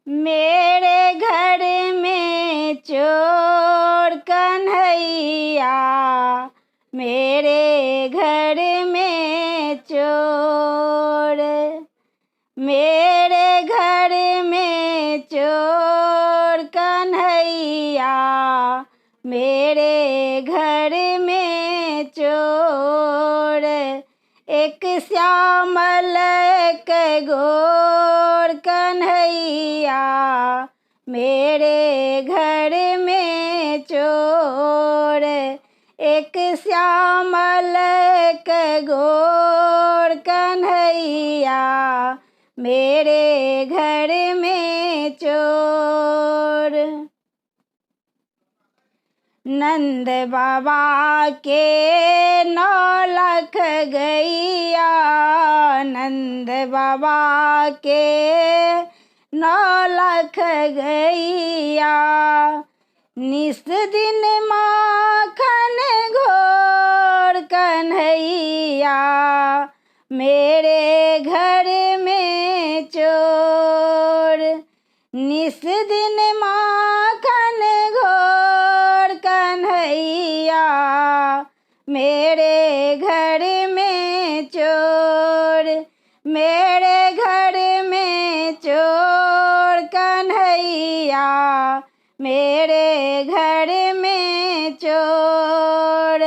मेरे घर में चोर कन्हैया, मेरे घर में चोर, मेरे घर में चोर कन्हैया, मेरे घर में चोर। एक श्यामल एक गोर कन्हैया, मेरे घर में चोर। एक श्यामल एक गोर कन्हैया, मेरे घर में चोर। नंद बाबा के 9 लाख गैया, नंद बाबा के 9 लाख गैया, निस दिन माखन घोर कन्हैया, मेरे घर में चोर। निस दिन माखन घोर कन्हैया, मेरे घर में चोर। मेरे घर में चोर कन्हैया, मेरे घर में चोर।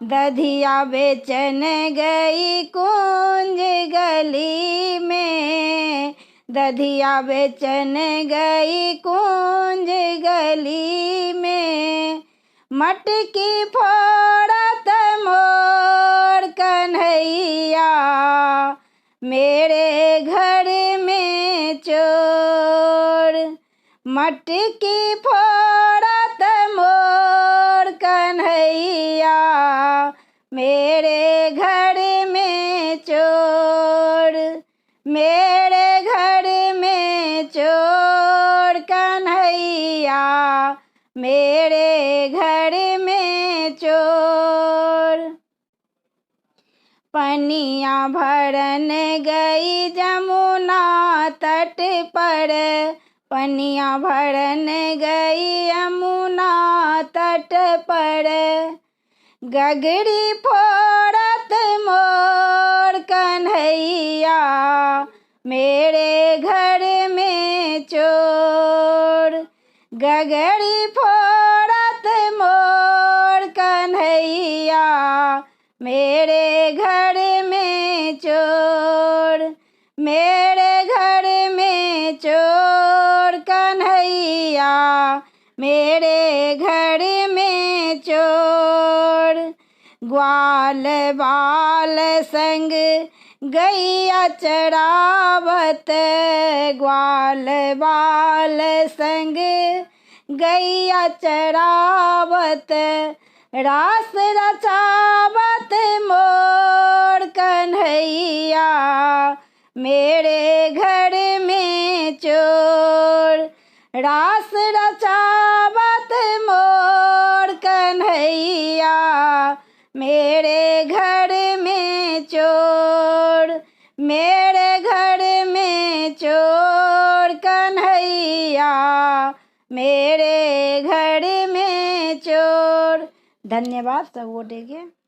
दधिया बेचन गई कुंज गली में, दधिया बेचन गई कुंज गली में, मटकी फोड़त मोर कन्हैया, मेरे घर में चोर। मटकी फोड़त मोर कन्हैया, मेरे घर में चोर। मेरे घर में चोर कन्हैया, मेरे घर में चोर। पनिया भरन गई जमुना तट पर, पनिया भरन गई यमुना तट पर, गगरी फोड़त मोर कन्हैया, मेरे घर में चोर। गगरी फोड़त मोर कन्हैया, मेरे घर में चोर। मेरे घर में चोर कन्हैया, मेरे घर में चोर। ग्वाल बाल संग गैया चरावत, ग्वाल बाल संग गैया चरावत, रास रचावत मोर कन्हैया, मेरे घर में चोर। रास रचावत मोर कन्हैया, मेरे घर में चोर। मेरे घर में चोर कन्हैया, मेरे घर में चोर। धन्यवाद सब वोटे के।